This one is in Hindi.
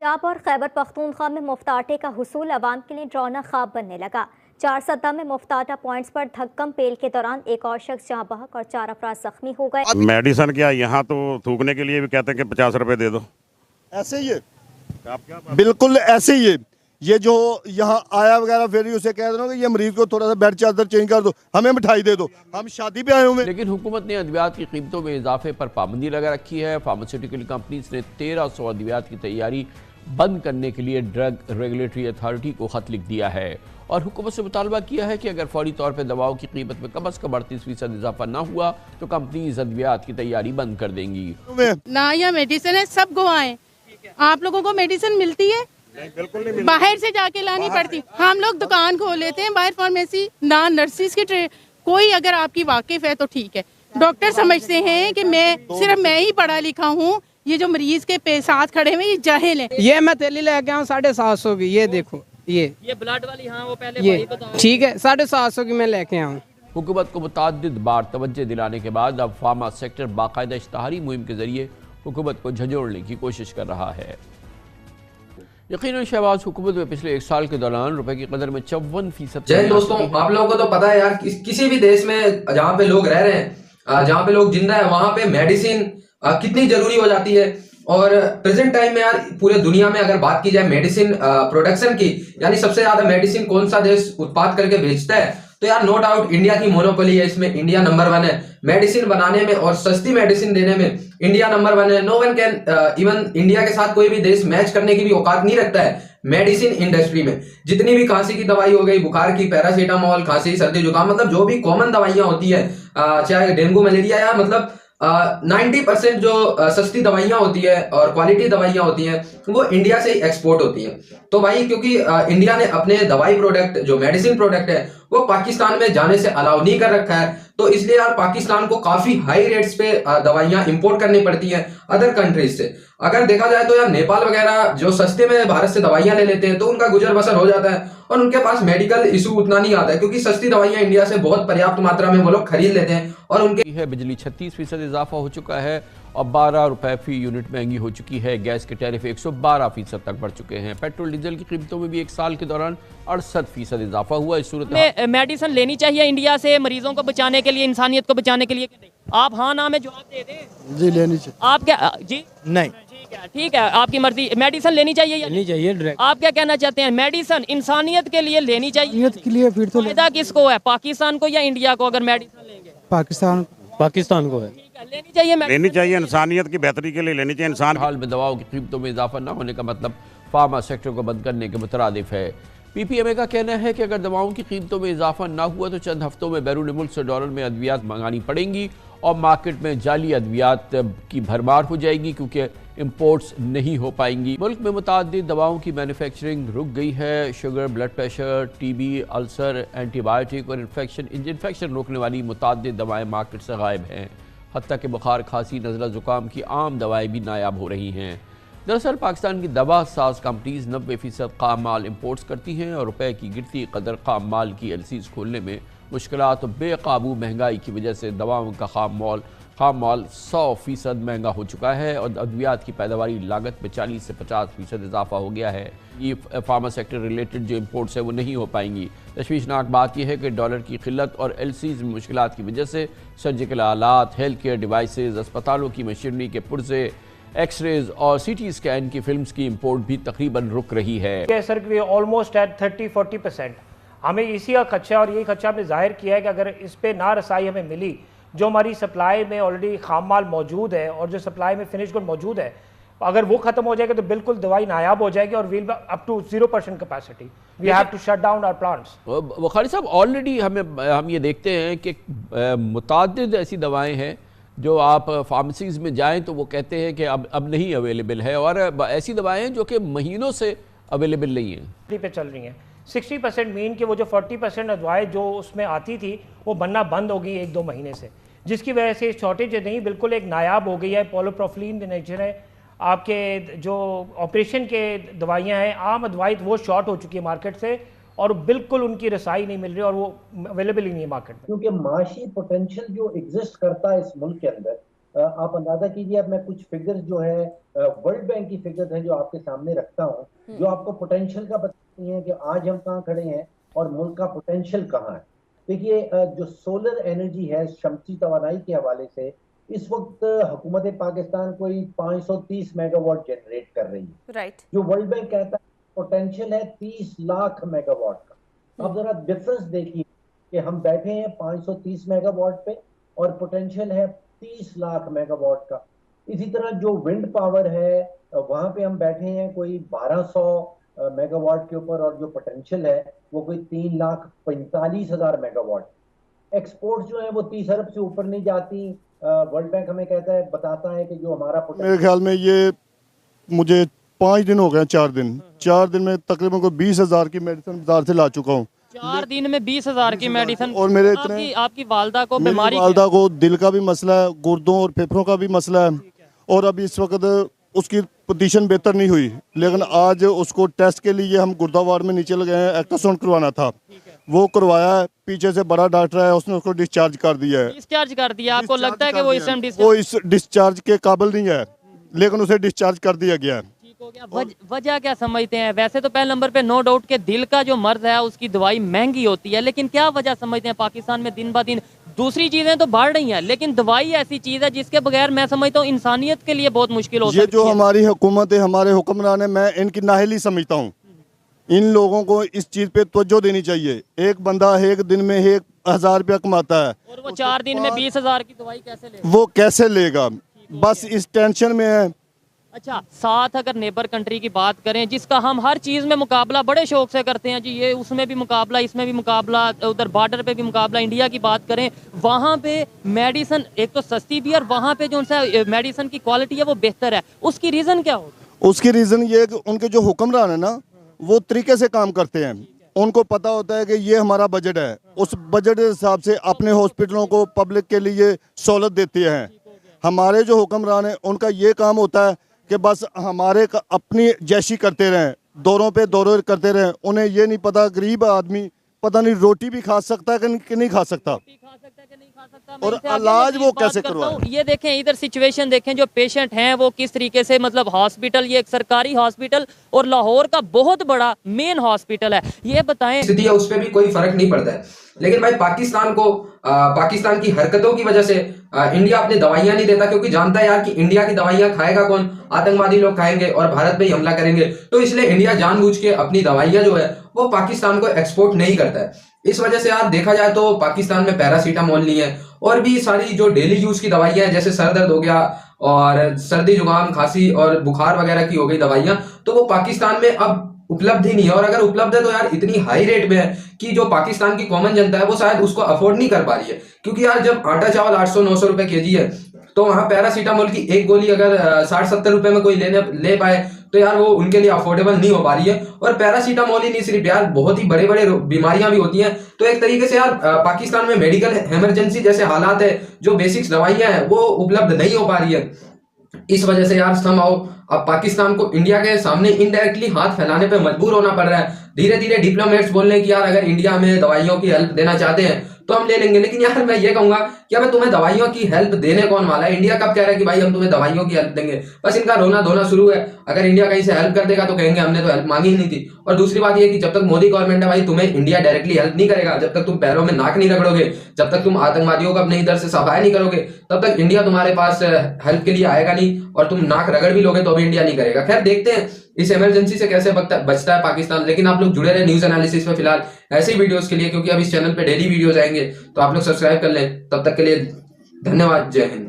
पंजाब और खैबर पख्तूनख्वा में मुफ्त आटे का हुसूल अवाम के लिए ड्रोना ख्वाब बनने लगा। 4 सद्दा में मुफ्त आटा पॉइंट्स पर धक्कम पेल के दौरान एक और शख्स जहां बहक और 4 अफराद जख्मी हो गए। मेडिसन क्या यहाँ तो थूकने के लिए भी कहते हैं कि 50 रुपए दे दो। ऐसे ही है, आप क्या बिल्कुल ऐसे ही है। ये जो यहाँ आया वगैरह फिर ही उसे कह दो कि ये मरीज को थोड़ा सा बेड चादर चेंज कर दो, हमें मिठाई दे दो, हम शादी पे आए हुए। लेकिन हुकूमत ने अद्वियात की कीमतों में इजाफे पर पाबंदी लगा रखी है। फार्मास्यूटिकल कंपनीज ने 1300 अद्वियात की तैयारी बंद करने के लिए ड्रग रेगुलेटरी अथॉरिटी को खत लिख दिया है और हुकूमत से मुतालबा किया है कि अगर फौरी तौर पर दवाओं की कीमत में कम अज़ कम 38% इजाफा ना हुआ तो कंपनीज अद्वियात की तैयारी बंद कर देंगी। ना यह मेडिसिन है, सब गो आए। आप लोगों को मेडिसिन मिलती है? नहीं, बिल्कुल नहीं, बाहर से जाके लानी पड़ती। हम लोग दुकान खोल लेते हैं बाहर फार्मेसी, ना नर्सिस की कोई अगर आपकी वाकिफ है तो ठीक है। डॉक्टर समझते हैं कि सिर्फ मैं ही पढ़ा लिखा हूँ, ये जो मरीज के साथ खड़े हुए ये जाहिल है। ये मैं थैली लेके आऊँ 750 की, ये देखो ये ब्लड वाली। हाँ वो पहले ये ठीक है 750 की मैं लेके आऊँ। हुकूमत को मुतअद्दिद बार तवज्जो दिलाने के बाद अब फार्मा सेक्टर बाकायदा इश्तहारी मुहिम के जरिए हुकूमत को झंझोड़ने की कोशिश कर रहा है। यकीनन शहबाज, हुकूमत में पिछले 1 साल के दौरान रुपए की कदर में 54%। जय दोस्तों, आप लोगों को तो पता है यार, किसी भी देश में जहाँ पे लोग रह रहे हैं, जहाँ पे लोग जिंदा है, वहां पे मेडिसिन कितनी जरूरी हो जाती है। और प्रेजेंट टाइम में यार पूरे दुनिया में अगर बात की जाए मेडिसिन प्रोडक्शन की, यानी सबसे ज्यादा मेडिसिन कौन सा देश उत्पाद करके बेचता है, तो यार नो डाउट इंडिया की मोनोपोली है। इसमें इंडिया नंबर 1 है मेडिसिन बनाने में और सस्ती मेडिसिन देने में। इंडिया नंबर 1 है। No one can even India के साथ कोई भी देश मैच करने की भी औकात नहीं रखता है मेडिसिन इंडस्ट्री में। जितनी भी खांसी की दवाई हो गई, बुखार की पैरासीटामोल, खांसी सर्दी जुकाम, मतलब जो भी कॉमन दवाइयां होती है, चाहे डेंगू मलेरिया या मतलब 90% जो सस्ती दवाइयां होती है और क्वालिटी दवाइयां होती हैं वो इंडिया से ही एक्सपोर्ट होती हैं। तो भाई क्योंकि इंडिया ने अपने दवाई प्रोडक्ट जो मेडिसिन प्रोडक्ट है वो पाकिस्तान में जाने से अलाउ नहीं कर रखा है, तो इसलिए यार पाकिस्तान को काफी हाई रेट्स पे दवाइयां इंपोर्ट करनी पड़ती हैं अदर कंट्रीज से। अगर देखा जाए तो यार नेपाल वगैरह जो सस्ते में भारत से दवाइयां ले लेते हैं तो उनका गुजर बसर हो जाता है और उनके पास मेडिकल इशू उतना नहीं आता है, क्योंकि सस्ती दवाइयां इंडिया से बहुत पर्याप्त मात्रा में वो लोग खरीद लेते हैं। और उनके है बिजली 36% इजाफा हो चुका है और 12 रुपए फी यूनिट महंगी हो चुकी है। गैस के टैरिफ 112% तक बढ़ चुके हैं। पेट्रोल डीजल की कीमतों में भी 1 साल के दौरान 68% इजाफा हुआ। इस सूरत में मेडिसिन लेनी चाहिए इंडिया से मरीजों को बचाने के लिए, इंसानियत को बचाने के लिए। आप हाँ ना में जवाब दे दें। जी लेनी चाहिए। आप क्या? जी नहीं, ठीक है आपकी मर्जी। मेडिसिन लेनी चाहिए या लेनी चाहिए? आप क्या कहना चाहते हैं? मेडिसिन इंसानियत के लिए लेनी चाहिए के लिए फिर तो फायदा किसको है, पाकिस्तान को या इंडिया को? अगर मेडिसिन लेंगे पाकिस्तान को है। लेनी चाहिए लेनी चाहिए, इंसानियत की बेहतरी के लिए लेनी चाहिए। इंसान हाल में दवाओं की कीमतों में इजाफा न होने का मतलब फार्मा सेक्टर को बंद करने के मुतरादिफ है। PPMA का कहना है कि अगर दवाओं की कीमतों में इजाफा ना हुआ तो चंद हफ्तों में बैरून मुल्क से डॉलर में अद्वियात मंगानी पड़ेंगी और मार्केट में जाली अद्वियात की भरमार हो जाएगी क्योंकि इंपोर्ट्स नहीं हो पाएंगी। मुल्क में मुताद्दिद दवाओं की मैन्युफैक्चरिंग रुक गई है। Sugar, blood pressure, TB, ulcer, antibiotic और इन्फेक्शन रोकने वाली मुताद्दिद दवाएं मार्केट से गायब हैं। हत्ता कि बुखार, खांसी, नज़ला ज़ुकाम की आम दवाएं भी नायाब हो रही हैं। दरअसल पाकिस्तान की दवा साज कंपनीज 90% खाम माल इम्पोर्ट्स करती हैं और रुपए की गिरती कदर खाम माल की LCs खोलने में मुश्किलात और बेकाबू महंगाई की वजह से दवाओं का खाम माल 100% महंगा हो चुका है और अद्वियात की पैदावारी लागत में 40 से 50% इजाफा हो गया है। ये फार्मा सेक्टर रिलेटेड जो इम्पोर्ट्स है वो नहीं हो पाएंगी। तशवीशनाक बात यह है कि डॉलर की किल्लत और LCs में मुश्किलात की वजह से सर्जिकल आलात, हेल्थ केयर डिवाइसेज, अस्पतालों की मशीनरी के पुर्जे, एक्सरेज और CT स्कैन की फिल्म्स की इंपोर्ट भी तकरीबन रुक रही है। Sir almost at 30-40%। हमें इसी का खदशा और यही खदशा हमने जाहिर किया है कि अगर इस पे ना रसाई हमें मिली, जो हमारी सप्लाई में ऑलरेडी खाम माल मौजूद है और जो सप्लाई में फिनिश गुड मौजूद है, अगर वो खत्म हो जाएगा तो बिल्कुल दवाई नायाब हो जाएगी और we'll up to 0% capacity. We have to shut down our plants. Bukhari साहब, ऑलरेडी हम ये देखते हैं कि मुताद्दिद ऐसी दवाएं हैं जो आप फार्मेसीज में जाएं तो वो कहते हैं कि अब नहीं अवेलेबल है, और ऐसी दवाएं हैं जो कि महीनों से अवेलेबल नहीं हैं। पे चल रही हैं 60% मीन के वो जो 40% दवाएं जो उसमें आती थी वो बनना बंद हो गई 1-2 महीने से, जिसकी वजह से शॉर्टेज नहीं बिल्कुल एक नायाब हो गई है। पॉलीप्रोफिलीन नेचर है, आपके जो ऑपरेशन के दवाइयाँ हैं, आम दवाई वो शॉर्ट हो चुकी है मार्केट से और बिल्कुल उनकी रसाई नहीं मिल रही और वो अवेलेबल ही नहीं है मार्केट में। क्योंकि माशी पोटेंशियल जो एग्जिस्ट करता है इस मुल्क के अंदर, आप अंदाजा कीजिए, अब मैं कुछ फिगर्स जो है वर्ल्ड बैंक की फिगर्स है जो आपके सामने रखता हूँ, जो आपको पोटेंशियल का बताती है कि आज हम कहाँ खड़े हैं और मुल्क का पोटेंशियल कहाँ है। देखिए जो सोलर एनर्जी है शमसी तवानाई के हवाले से इस वक्त हुकूमत पाकिस्तान कोई 530 मेगावाट जनरेट कर रही है। राइट। जो वर्ल्ड बैंक कहता है पोटेंशियल है 30 लाख मेगावाट का। अब जरा डिफरेंस देखिए कि हम बैठे हैं 530 मेगावाट पे और पोटेंशियल है 30 लाख मेगावाट का। इसी तरह जो विंड पावर है वहां पे हम बैठे हैं कोई 1200 मेगावाट के ऊपर और जो पोटेंशियल है वो कोई 3,45,000 मेगावाट। एक्सपोर्ट जो है वो 30 अरब से ऊपर नहीं जाती। वर्ल्ड बैंक हमें कहता है, बताता है कि जो हमारा मेरे ख्याल में ये मुझे 5 दिन हो गए, 4 दिन में तकरीबन को 20,000 की मेडिसिन बाजार से ला चुका हूँ। 4 दिन में 20,000 की मेडिसिन। और मेरे इतने आपकी वालदा को बीमारी, वालदा को दिल का भी मसला है, गुर्दों और फेफड़ों का भी मसला है और अभी इस वक्त उसकी पोजीशन बेहतर नहीं हुई, लेकिन आज उसको टेस्ट के लिए हम गुर्दावार में नीचे लगे हैं, अल्ट्रासाउंड करवाना था, वो करवाया है। पीछे से बड़ा डॉक्टर है, उसने उसको डिस्चार्ज कर दिया है। डिस्चार्ज कर दिया? आपको लगता है कि वो इस डिस्चार्ज के काबिल नहीं है, लेकिन उसे डिस्चार्ज कर दिया गया है। वजह क्या समझते हैं? वैसे तो पहले नंबर पे नो डाउट के दिल का जो मर्ज है उसकी दवाई महंगी होती है, लेकिन क्या वजह समझते हैं पाकिस्तान में दिन ब दिन दूसरी चीजें तो बढ़ रही हैं, लेकिन दवाई ऐसी चीज है जिसके बगैर मैं समझता हूँ इंसानियत के लिए बहुत मुश्किल हो सकती है। ये जो हमारी हुकूमत है, हमारे हुक्मरान है, मैं इनकी नाअहली समझता हूँ। इन लोगों को इस चीज पे तवज्जो देनी चाहिए। एक बंदा एक दिन में 1,000 रुपया कमाता है और वो 4 दिन में 20,000 की दवाई कैसे लेगा? वो कैसे लेगा? बस इस टेंशन में है। अच्छा, साथ अगर नेबर कंट्री की बात करें जिसका हम हर चीज़ में मुकाबला बड़े शौक से करते हैं जी, ये उसमें भी मुकाबला, इसमें भी मुकाबला, उधर बॉर्डर पे भी मुकाबला, इंडिया की बात करें वहाँ पे मेडिसिन एक तो सस्ती भी और वहाँ पे जो उनसे मेडिसिन की क्वालिटी है वो बेहतर है। उसकी रीज़न क्या होगी? उसकी रीज़न ये कि उनके जो हुक्मरान है ना वो तरीके से काम करते हैं। उनको पता होता है कि ये हमारा बजट है, उस बजट के हिसाब से अपने हॉस्पिटलों को पब्लिक के लिए सहूलत देते हैं। हमारे जो हुक्मरान हैं उनका ये काम होता है कि बस हमारे अपनी जैशी करते रहें, दौरों पे दौरे करते रहें। उन्हें ये नहीं पता गरीब आदमी पता नहीं रोटी भी खा सकता है कि नहीं खा सकता, और इलाज वो कैसे करवाए। ये देखें इधर सिचुएशन देखें, जो पेशेंट हैं वो किस तरीके से, मतलब हॉस्पिटल, ये एक सरकारी हॉस्पिटल और लाहौर का बहुत बड़ा मेन हॉस्पिटल है, ये बताएं स्थिति है उस पर भी कोई फर्क नहीं पड़ता है। लेकिन भाई पाकिस्तान की हरकतों की वजह से इंडिया अपनी दवाइयां नहीं देता, क्योंकि जानता है यार कि इंडिया की दवाइयां खाएगा कौन? आतंकवादी लोग खाएंगे और भारत पे ही हमला करेंगे। तो इसलिए इंडिया जानबूझ के अपनी दवाइयां जो है वो पाकिस्तान को एक्सपोर्ट नहीं करता है। इस वजह से यार देखा जाए तो पाकिस्तान में पैरासीटामोल नहीं है और भी सारी जो डेली यूज की दवाइयां हैं, जैसे सर दर्द हो गया और सर्दी जुकाम खांसी और बुखार वगैरह की हो गई दवाइयां, तो वो पाकिस्तान में अब उपलब्ध ही नहीं है। और अगर उपलब्ध है तो यार इतनी हाई रेट में है कि जो पाकिस्तान की कॉमन जनता है वो शायद उसको अफोर्ड नहीं कर पा रही है। क्योंकि यार जब आटा चावल 800-900 रुपए केजी है, तो वहां पैरासीटामोल की एक गोली अगर 60-70 रुपए में कोई ले पाए तो यार वो उनके लिए अफोर्डेबल नहीं हो पा रही है। और पैरासीटामोल ही नहीं सिर्फ यार, बहुत ही बड़े बड़े बीमारियां भी होती हैं। तो एक तरीके से यार पाकिस्तान में मेडिकल इमरजेंसी जैसे हालात है, जो बेसिक्स दवाइयां हैं वो उपलब्ध नहीं हो पा रही है। इस वजह से यार अब पाकिस्तान को इंडिया के सामने इनडायरेक्टली हाथ फैलाने पे मजबूर होना पड़ रहा है। धीरे धीरे डिप्लोमेट्स बोल रहे हैं कि यार अगर इंडिया हमें दवाइयों की हेल्प देना चाहते हैं तो हम ले लेंगे। लेकिन यार मैं ये कहूंगा कि अबे तुम्हें दवाइयों की हेल्प देने कौन वाला है? इंडिया कब कह रहा है कि भाई हम तुम्हें दवाइयों की हेल्प देंगे? बस इनका रोना धोना शुरू है। अगर इंडिया कहीं से हेल्प कर देगा तो कहेंगे हमने तो हेल्प मांगी ही नहीं थी। और दूसरी बात ये कि जब तक मोदी गवर्नमेंट है भाई, तुम्हें इंडिया डायरेक्टली हेल्प नहीं करेगा। जब तक तुम पैरों में नाक नहीं रगड़ोगे, जब तक तुम आतंकवादियों को अपने इधर से सफाया नहीं करोगे, तब तक इंडिया तुम्हारे पास हेल्प के लिए आएगा नहीं। और तुम नाक रगड़ भी लोगे तो भी इंडिया नहीं करेगा। खैर देखते हैं इस इमरजेंसी से कैसे बचता है पाकिस्तान। लेकिन आप लोग जुड़े रहे न्यूज एनालिसिस में फिलहाल ऐसे ही वीडियोस के लिए, क्योंकि अब इस चैनल पे डेली वीडियोस आएंगे, तो आप लोग सब्सक्राइब कर लें। तब तक के लिए धन्यवाद। जय हिंद।